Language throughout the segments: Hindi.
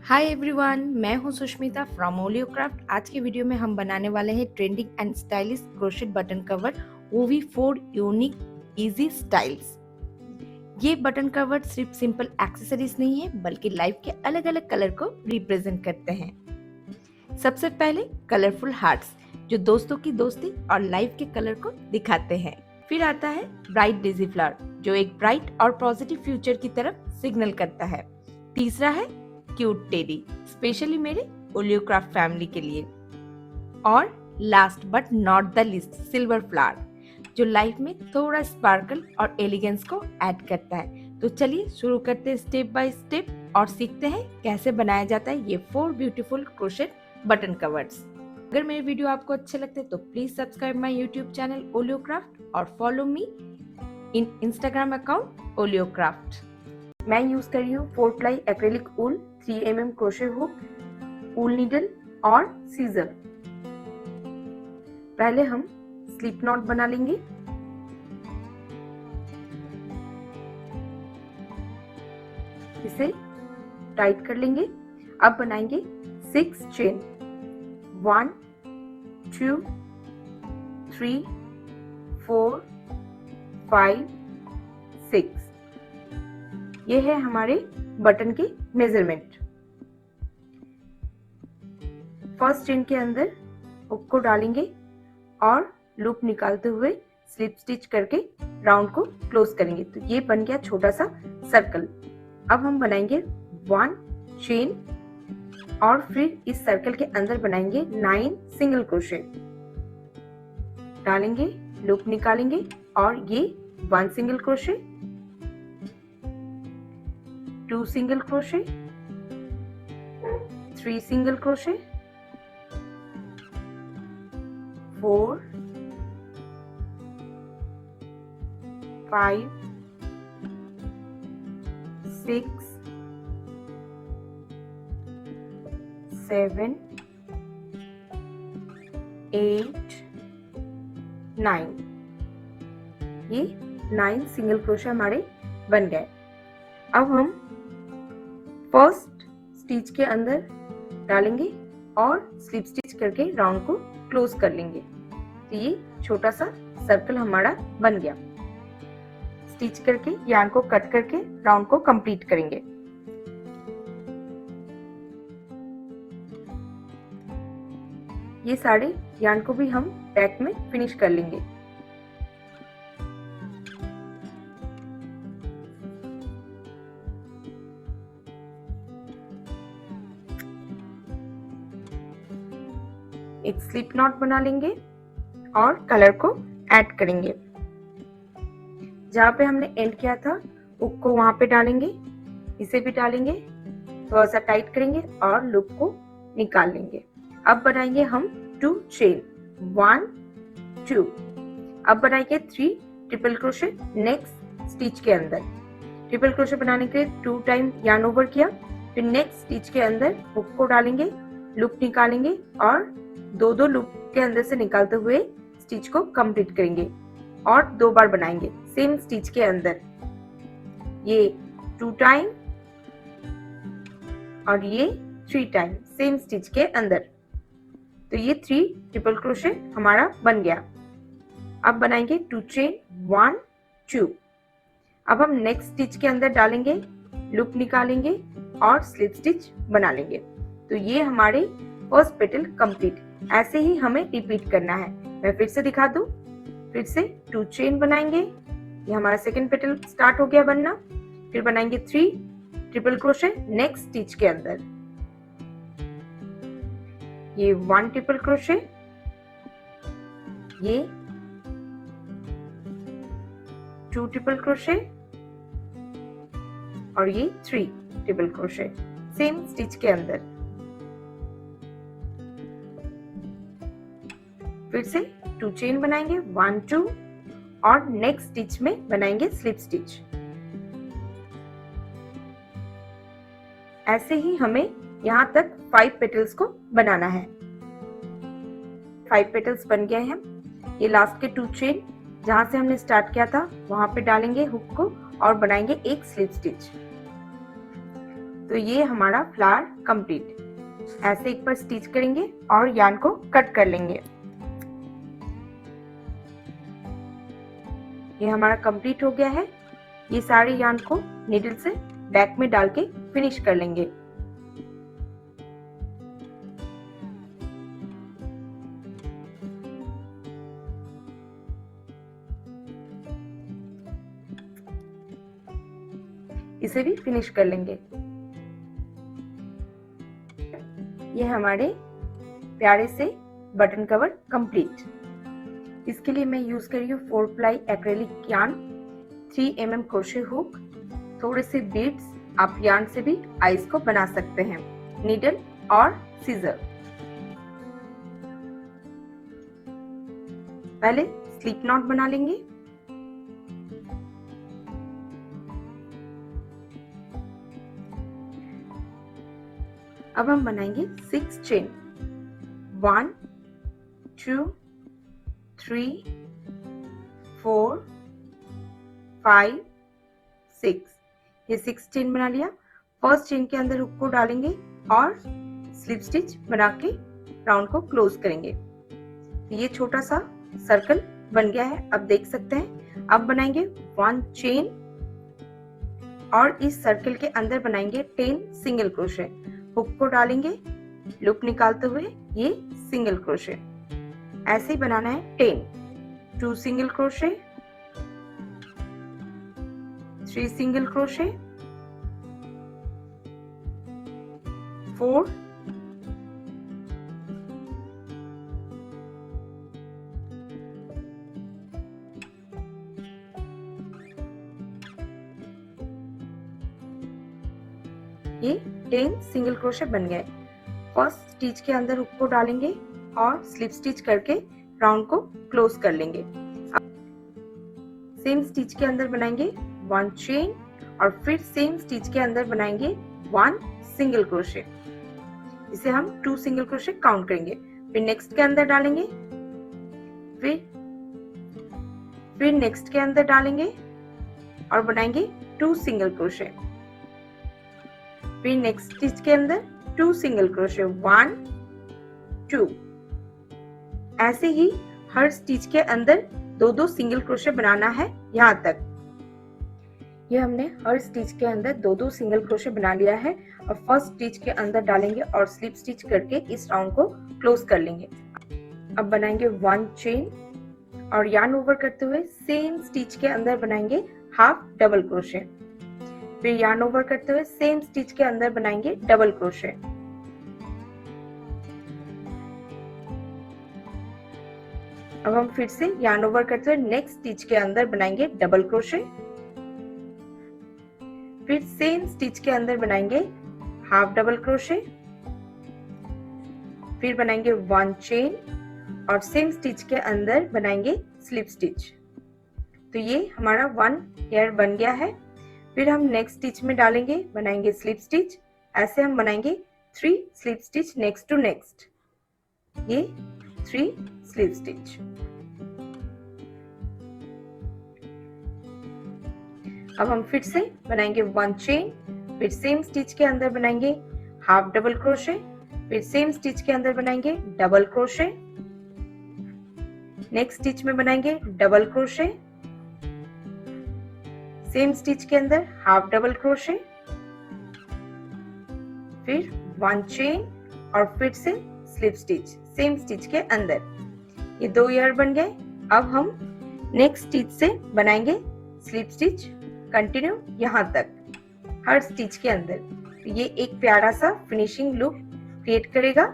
हाय एवरीवन, मैं हूं सुष्मिता फ्रॉम ओलियोक्राफ्ट। आज के वीडियो में हम बनाने वाले हैं trending and stylish crochet button cover ओवी 4 यूनिक इजी स्टाइल्स। ये बटन कवर सिर्फ सिंपल एक्सेसरीज नहीं है बल्कि लाइफ के अलग अलग कलर को रिप्रेजेंट करते हैं। सबसे पहले कलरफुल हार्ट्स जो दोस्तों की दोस्ती और लाइफ के कलर को दिखाते हैं। फिर आता है ब्राइट डेजी फ्लावर जो एक ब्राइट और पॉजिटिव फ्यूचर की तरफ सिग्नल करता है। तीसरा है क्यूट टेडी स्पेशली मेरे ओलियोक्राफ्ट फैमिली के लिए। और last but not the list silver flower जो लाइफ में थोड़ा स्पार्कल और एलिगेंस को ऐड करता है। तो चलिए शुरू करते हैं स्टेप बाय स्टेप और सीखते हैं कैसे बनाया जाता है ये 4 ब्यूटीफुल क्रोशेट बटन कवर्स। अगर मेरे वीडियो आपको अच्छे लगते हैं तो please subscribe my YouTube channel Oleocraft और follow me in Instagram account Oleocraft. मैं यूज कर रही हूँ 4 ply acrylic wool, 3 mm crochet hook, wool needle और सीजर। पहले हम स्लिप नॉट बना लेंगे। इसे टाइट कर लेंगे। अब बनाएंगे 6 चेन। 1 2 3 4 5 6। ये है हमारे बटन के मेजरमेंट। फर्स्ट चेन के अंदर हुक को डालेंगे और लूप निकालते हुए स्लिप स्टिच करके राउंड को क्लोज करेंगे। तो ये बन गया छोटा सा सर्कल। अब हम बनाएंगे 1 चेन और फिर इस सर्कल के अंदर बनाएंगे 9 सिंगल क्रोशे। डालेंगे, लूप निकालेंगे और ये 1 single crochet, 2 single crochet, 3 single crochet, 4 5 6 7 8 9। ये 9 सिंगल क्रोशे हमारे बन गए। अब हम फर्स्ट स्टिच के अंदर डालेंगे और स्लिप स्टिच करके राउंड को क्लोज कर लेंगे। तो ये छोटा सा सर्कल हमारा बन गया। स्टिच करके यार्न को कट करके राउंड को कंप्लीट करेंगे। ये सारे यार्न को भी हम बैक में फिनिश कर लेंगे। एक स्लिप नॉट बना लेंगे और कलर को ऐड करेंगे। जहाँ पे हमने एंड किया था हुक को वहां पे डालेंगे, इसे भी डालेंगे, थोड़ा सा टाइट करेंगे और लूप को निकाल लेंगे। अब बनाएंगे हम 2 चेन। 1 2। अब बनाएंगे 3 ट्रिपल क्रोशे नेक्स्ट स्टिच के अंदर। ट्रिपल क्रोशे बनाने के लिए 2 टाइम यार्न ओवर किया, फिर नेक्स्ट स्टिच के अंदर हुक को डालेंगे, लूप निकालेंगे और दो लूप के अंदर से निकालते हुए स्टिच को कंप्लीट करेंगे और 2 बार बनाएंगे सेम स्टिच के अंदर। ये 2 टाइम और ये 3 टाइम सेम स्टिच के अंदर। तो ये 3 ट्रिपल क्रोशे हमारा बन गया। अब बनाएंगे 2 चेन। 1 2। अब हम नेक्स्ट स्टिच के अंदर डालेंगे, लूप निकालेंगे और स्लिप स्टिच बना लेंगे। तो ये हमारे फर्स्ट पेटल कंप्लीट। ऐसे ही हमें रिपीट करना है। मैं फिर से दिखा दूं। फिर से 2 चेन बनाएंगे। ये हमारा सेकंड पेटल स्टार्ट हो गया बनना। फिर बनाएंगे 3 ट्रिपल क्रोशे नेक्स्ट स्टिच के अंदर। ये 1 ट्रिपल क्रोशे, ये 2 ट्रिपल क्रोशे और ये 3 ट्रिपल क्रोशे सेम स्टिच के अंदर। फिर से 2 चेन बनाएंगे 1 2 और नेक्स्ट स्टिच में बनाएंगे स्लिप स्टिच। ऐसे ही हमें यहाँ तक 5 पेटल्स को बनाना है। 5 पेटल्स बन गए हैं। ये लास्ट के 2 चेन जहां से हमने स्टार्ट किया था वहां पे डालेंगे हुक को और बनाएंगे एक स्लिप स्टिच। तो ये हमारा फ्लावर कंप्लीट। ऐसे एक बार स्टिच करेंगे और यार्न को कट कर लेंगे। ये हमारा कंप्लीट हो गया है। ये सारे यार्न को नीडल से बैक में डाल के फिनिश कर लेंगे। इसे भी फिनिश कर लेंगे। ये हमारे प्यारे से बटन कवर कंप्लीट। इसके लिए मैं यूज कर रही हूँ 4 ply acrylic yarn, 3 mm crochet hook, थोड़े से बीड्स। आप यार्न से भी आइस को बना सकते हैं, नीडल और सीजर। पहले स्लिप नॉट बना लेंगे। अब हम बनाएंगे 6 चेन। 1 2 3 4 5 6। ये 6 चेन बना लिया। फर्स्ट चेन के अंदर हुक को डालेंगे और स्लिप स्टिच बना के राउंड को क्लोज करेंगे। ये छोटा सा सर्कल बन गया है, अब देख सकते हैं। अब बनाएंगे 1 चेन और इस सर्कल के अंदर बनाएंगे 10 सिंगल क्रोशे। हुक को डालेंगे, लूप निकालते हुए ये सिंगल क्रोशे। ऐसे ही बनाना है 10। 2 सिंगल क्रोशे, 3 सिंगल क्रोशे, 4, ये 10 सिंगल क्रोशे बन गए। फर्स्ट स्टिच के अंदर हुक को डालेंगे और स्लिप स्टिच करके राउंड को क्लोज कर लेंगे। सेम स्टिच के अंदर बनाएंगे 1 चेन और फिर सेम स्टिच के अंदर बनाएंगे 1 सिंगल क्रोशे। इसे हम 2 सिंगल क्रोशे काउंट करेंगे। फिर नेक्स्ट के अंदर डालेंगे, फिर नेक्स्ट के अंदर डालेंगे और बनाएंगे 2 सिंगल क्रोशे। फिर नेक्स्ट स्टिच के अंदर 2 सिंगल क्रोशे, 1 2। ऐसे ही हर स्टिच के अंदर 2-2 सिंगल क्रोशे बनाना है यहाँ तक। ये हमने हर स्टिच के अंदर 2-2 सिंगल क्रोशे बना लिया है और फर्स्ट स्टिच के अंदर डालेंगे और स्लिप स्टिच करके इस राउंड को क्लोज कर लेंगे। अब बनाएंगे 1 चेन और यार्न ओवर करते हुए सेम स्टिच के अंदर बनाएंगे हाफ डबल क्रोशे। फिर यार्न ओवर करते हुए सेम स्टिच के अंदर बनाएंगे डबल क्रोशे। अब हम फिर से यार्न ओवर करते हुए नेक्स्ट स्टिच के अंदर बनाएंगे डबल क्रोशे। फिर सेम स्टिच के अंदर बनाएंगे हाफ डबल क्रोशे। फिर बनाएंगे 1 चेन और सेम स्टिच के अंदर बनाएंगे स्लिप स्टिच। तो ये हमारा 1 पेयर बन गया है। फिर हम नेक्स्ट स्टिच में डालेंगे, बनाएंगे स्लिप स्टिच। ऐसे हम बनाएंगे 3 slip stitch next to next. ये 3 स्लिप स्टिच। अब हम फिर से बनाएंगे 1 चेन, फिर सेम स्टिच के अंदर बनाएंगे हाफ डबल क्रोशे, फिर सेम स्टिच के अंदर बनाएंगे डबल क्रोशे। नेक्स्ट स्टिच में बनाएंगे डबल क्रोशे, सेम स्टिच के अंदर हाफ डबल क्रोशे, फिर 1 चेन और फिर से स्लिप स्टिच सेम स्टिच के अंदर। ये 2 यार्न बन गए। अब हम नेक्स्ट स्टिच से बनाएंगे स्लिप स्टिच कंटिन्यू यहाँ तक हर स्टिच के अंदर। ये एक प्यारा सा फिनिशिंग लुक क्रिएट करेगा।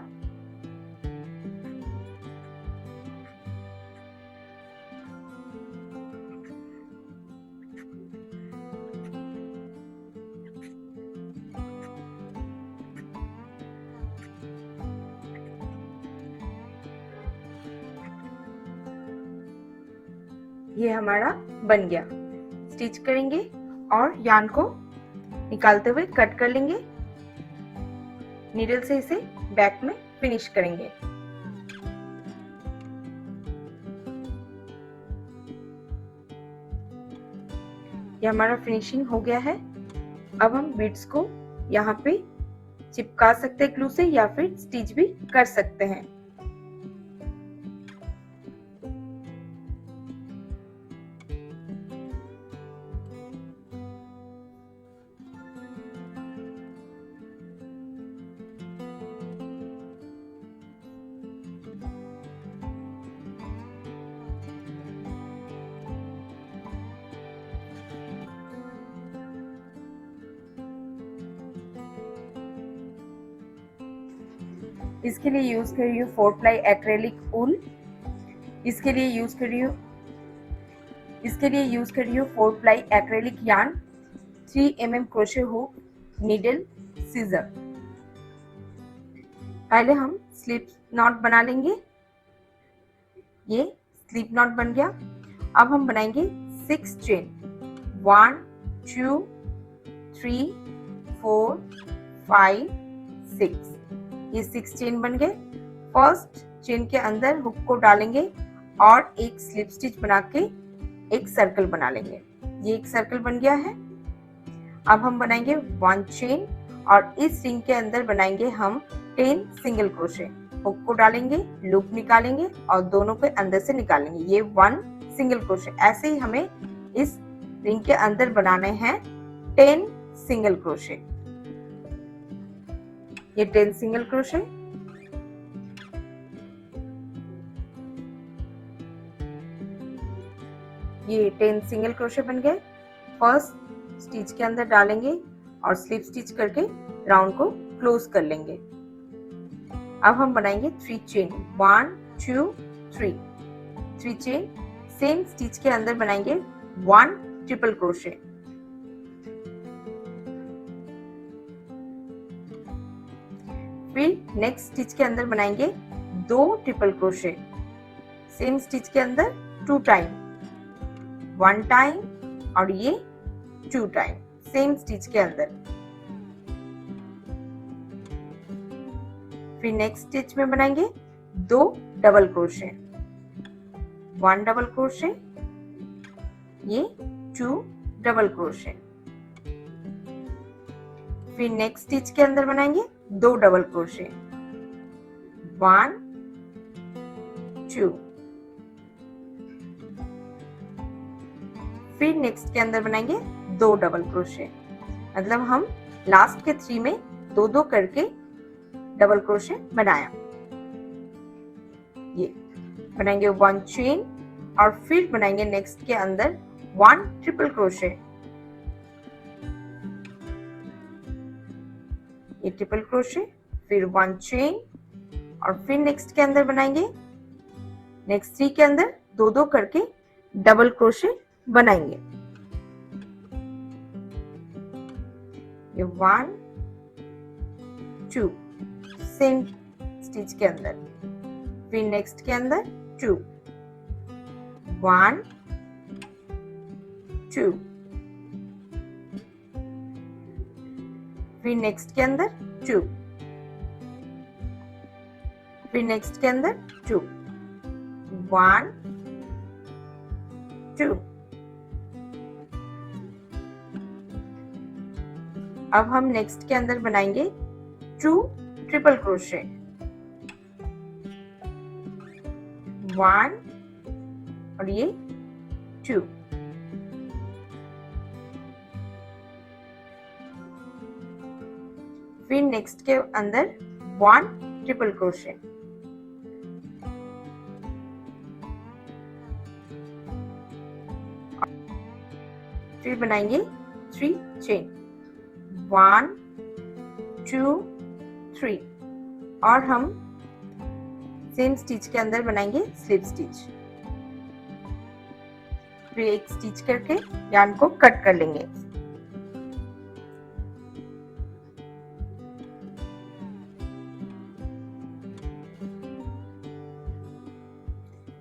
ये हमारा बन गया। स्टिच करेंगे और यार्न को निकालते हुए कट कर लेंगे। नीडल से इसे बैक में फिनिश करेंगे। ये हमारा फिनिशिंग हो गया है। अब हम बीड्स को यहाँ पे चिपका सकते हैं ग्लू से या फिर स्टिच भी कर सकते हैं। इसके लिए यूज कर रही हूँ 4 प्लाई एक्रेलिक वूल। इसके लिए यूज कर रही हूँ 4 ply acrylic yarn, 3 mm crochet hook, needle, scissor. पहले हम स्लिप नॉट बना लेंगे। ये स्लिप नॉट बन गया। अब हम बनाएंगे 6 चेन। 1 2 3 4 5 6। ये 6 चेन बन गए। फर्स्ट चेन के अंदर हुक को डालेंगे और एक स्लिप स्टिच बना के एक सर्कल बना लेंगे। ये एक सर्कल बन गया है। अब हम बनाएंगे 1 चेन और इस रिंग के अंदर बनाएंगे हम 10 सिंगल क्रोशे। हुक को डालेंगे, लूप निकालेंगे और दोनों को अंदर से निकालेंगे। ये 1 सिंगल क्रोशे। ऐसे ही हमें इस रिंग के अंदर बनाने हैं 10 सिंगल क्रोशे। ये 10 सिंगल क्रोशे। ये 10 सिंगल क्रोशे बन गए। फर्स्ट स्टिच के अंदर डालेंगे और स्लिप स्टिच करके राउंड को क्लोज कर लेंगे। अब हम बनाएंगे 3 चेन। 1 2 3। 3 चेन। सेम स्टिच के अंदर बनाएंगे 1 ट्रिपल क्रोशे। फिर नेक्स्ट स्टिच के अंदर बनाएंगे 2 ट्रिपल क्रोशे। सेम स्टिच के अंदर 2 टाइम, 1 टाइम और ये 2 टाइम सेम स्टिच के अंदर। फिर नेक्स्ट स्टिच में बनाएंगे 2 डबल क्रोशे। 1 डबल क्रोशे, ये 2 डबल क्रोशे। फिर नेक्स्ट स्टिच के अंदर बनाएंगे 2 डबल क्रोशे। 1 2। फिर नेक्स्ट के अंदर बनाएंगे 2 डबल क्रोशे। मतलब हम लास्ट के 3 में 2 करके डबल क्रोशे बनाया। ये बनाएंगे 1 चेन और फिर बनाएंगे नेक्स्ट के अंदर 1 ट्रिपल क्रोशे। ये ट्रिपल क्रोशे, फिर 1 चेन और फिर नेक्स्ट के अंदर बनाएंगे, नेक्स्ट 3 के अंदर 2 करके डबल क्रोशे बनाएंगे। ये 1 2 सेम स्टिच के अंदर, फिर नेक्स्ट के अंदर 2 1 2, फिर नेक्स्ट के अंदर 2, फिर नेक्स्ट के अंदर 2 1 2। अब हम नेक्स्ट के अंदर बनाएंगे 2 ट्रिपल क्रोशे। 1 और ये 2। फिर नेक्स्ट के अंदर 1 ट्रिपल क्रोशे। फिर बनाएंगे 3 चेन। 1 2 3 और हम सेम स्टिच के अंदर बनाएंगे स्लिप स्टिच। फिर एक स्टिच करके यार्न को कट कर लेंगे।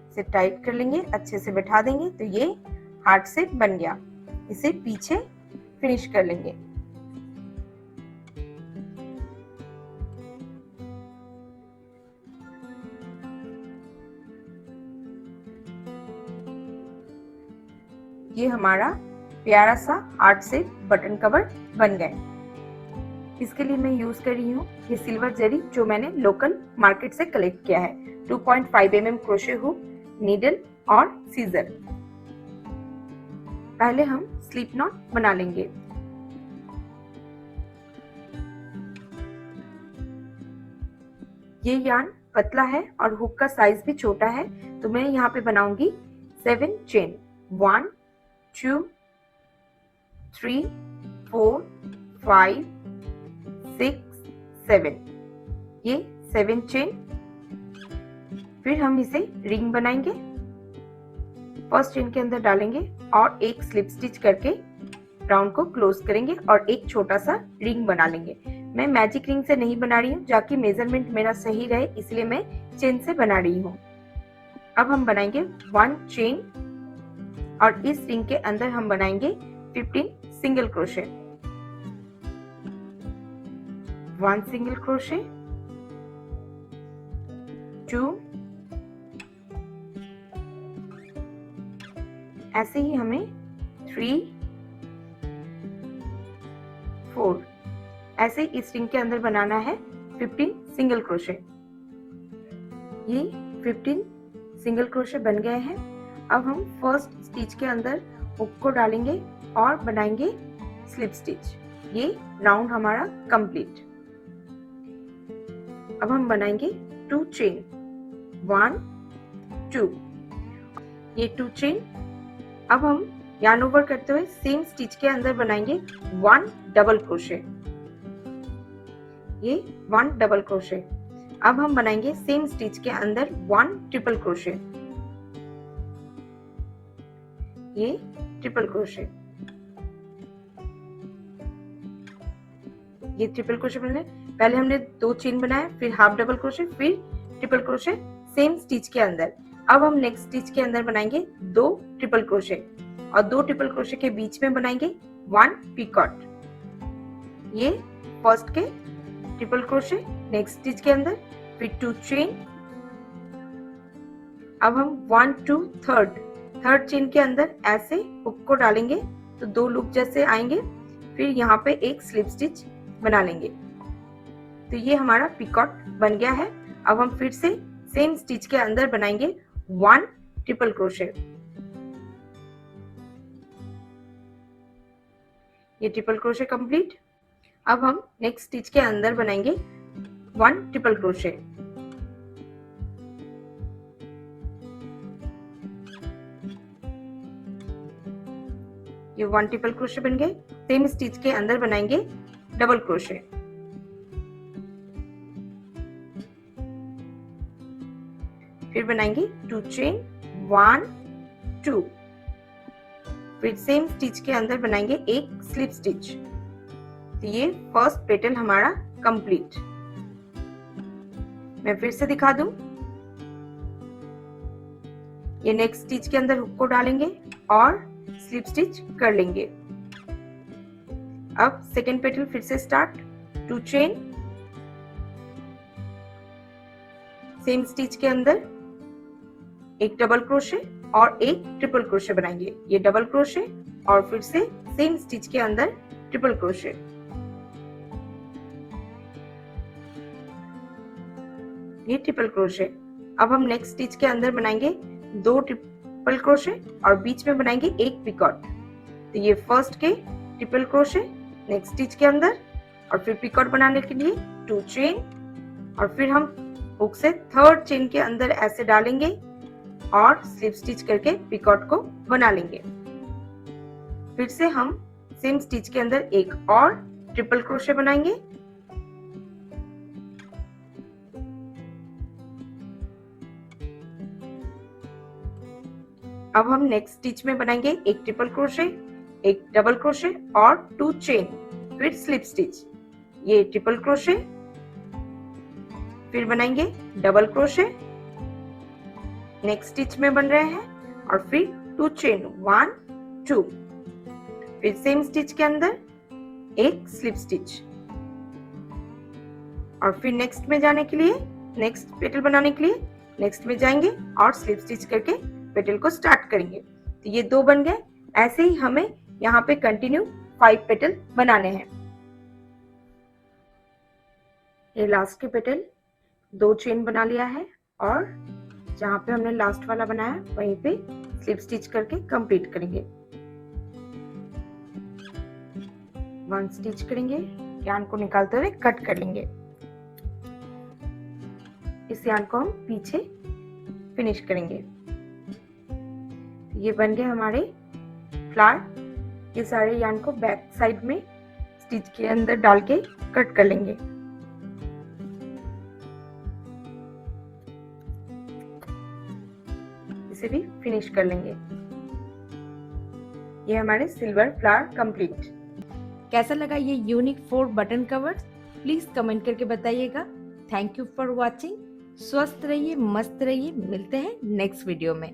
इसे टाइट कर लेंगे, अच्छे से बैठा देंगे तो ये हार्ट शेप बन गया। इसे पीछे फिनिश कर लेंगे। ये हमारा प्यारा सा हार्ट शेप बटन कवर बन गए। इसके लिए मैं यूज कर रही हूँ ये सिल्वर जरी जो मैंने लोकल मार्केट से कलेक्ट किया है। 2.5 mm क्रोशे हुक, नीडल और सीजर। पहले हम स्लिप नॉट बना लेंगे। ये यार्न पतला है और हुक का साइज भी छोटा है, तो मैं यहाँ पे बनाऊंगी 7 चेन। 1 2 3 4 5 6 7, ये 7 चेन। फिर हम इसे रिंग बनाएंगे। फर्स्ट चेन के अंदर डालेंगे और एक स्लिप स्टिच करके राउंड को क्लोज करेंगे और एक छोटा सा रिंग बना लेंगे। मैं मैजिक रिंग से नहीं बना रही हूँ, जाकि मेजरमेंट मेरा सही रहे, इसलिए मैं चेन से बना रही हूँ। अब हम बनाएंगे 1 चेन और इस रिंग के अंदर हम बनाएंगे 15 सिंगल क्रोशे। 1 सिंगल क्रोशे, 2, ऐसे ही हमें 3 4, ऐसे इस रिंग के अंदर बनाना है 15 सिंगल क्रोशे। ये 15 सिंगल क्रोशे बन गए हैं। अब हम फर्स्ट स्टिच के अंदर हुक को डालेंगे और बनाएंगे स्लिप स्टिच। ये राउंड हमारा कंप्लीट। अब हम बनाएंगे 2 चेन। 1 2, ये 2 चेन। अब हम यार्न ओवर करते हुए सेम स्टिच के अंदर बनाएंगे 1 डबल क्रोशे। ये 1 डबल क्रोशे। अब हम बनाएंगे सेम स्टिच के अंदर 1 ट्रिपल क्रोशे। ये ट्रिपल क्रोशे, ये ट्रिपल क्रोशे बन गए। पहले हमने 2 चेन बनाया, फिर हाफ डबल क्रोशे, फिर ट्रिपल क्रोशे सेम स्टिच के अंदर। अब हम नेक्स्ट स्टिच के अंदर बनाएंगे 2 ट्रिपल क्रोशे और 2 ट्रिपल क्रोशे के बीच में बनाएंगे 1 पिकॉट। ये फर्स्ट के ट्रिपल क्रोशे नेक्स्ट स्टिच के अंदर, फिर 2 चेन। अब हम 1 2 थर्ड चेन के अंदर ऐसे हुक को डालेंगे तो 2 लूप जैसे आएंगे। फिर यहाँ पे एक स्लिप स्टिच बना लेंगे, तो ये हमारा पिकॉट बन गया है। अब हम फिर से सेम स्टिच के अंदर बनाएंगे 1 ट्रिपल क्रोशे। ये ट्रिपल क्रोशे कंप्लीट। अब हम नेक्स्ट स्टिच के अंदर बनाएंगे 1 ट्रिपल क्रोशे। ये 1 ट्रिपल क्रोशे बन गए। सेम स्टिच के अंदर बनाएंगे डबल क्रोशे। फिर बनाएंगे 2 चेन, 1 2, फिर सेम स्टिच के अंदर बनाएंगे एक स्लिप स्टिच। तो ये फर्स्ट पेटल हमारा कंप्लीट। मैं फिर से दिखा दूं। ये नेक्स्ट स्टिच के अंदर हुक को डालेंगे और स्लिप स्टिच कर लेंगे। अब सेकेंड पेटल फिर से स्टार्ट। 2 चेन, सेम स्टिच के अंदर एक डबल क्रोशे और एक ट्रिपल क्रोशे बनाएंगे। ये डबल क्रोशे और फिर से सेम स्टिच के अंदर ट्रिपल क्रोशे। ये ट्रिपल क्रोशे। अब हम नेक्स्ट स्टिच के अंदर बनाएंगे 2 ट्रिपल क्रोशे और बीच में बनाएंगे एक पिकॉट। तो ये फर्स्ट के ट्रिपल क्रोशे नेक्स्ट स्टिच के अंदर और फिर पिकॉट बनाने के लिए 2 चेन और फिर हम हुक से थर्ड चेन के अंदर ऐसे डालेंगे और स्लिप स्टिच करके पिकॉट को बना लेंगे। फिर से हम सेम स्टिच के अंदर एक और ट्रिपल क्रोशे बनाएंगे। अब हम नेक्स्ट स्टिच में बनाएंगे एक ट्रिपल क्रोशे, एक डबल क्रोशे और 2 चेन, फिर स्लिप स्टिच। ये ट्रिपल क्रोशे, फिर बनाएंगे डबल क्रोशे, नेक्स्ट स्टिच में बन रहे हैं और फिर 2 चेन, 1 2, फिर सेम स्टिच के अंदर एक स्लिप स्टिच और फिर नेक्स्ट में जाने के लिए, नेक्स्ट पेटल बनाने के लिए नेक्स्ट में जाएंगे और स्लिप स्टिच करके पेटल को स्टार्ट करेंगे। तो ये 2 बन गए। ऐसे ही हमें यहाँ पे कंटिन्यू 5 पेटल बनाने हैं। ये लास्ट के पेटल 2 चेन बना लिया है और जहाँ पे हमने लास्ट वाला बनाया वहीं पे स्लिप स्टिच करके कंप्लीट करेंगे। 1 स्टिच करेंगे, यार्न को निकालते हुए कट कर लेंगे। इस यार्न को हम पीछे फिनिश करेंगे। ये बन गए हमारे फ्लावर। ये सारे यार्न को बैक साइड में स्टिच के अंदर डाल के कट कर लेंगे। इसे भी फिनिश कर लेंगे। ये हमारे सिल्वर फ्लावर कंप्लीट। कैसा लगा ये unique 4 button covers? Please comment करके बताइएगा। Thank you for watching. स्वस्थ रहिए, मस्त रहिए। मिलते हैं नेक्स्ट वीडियो में।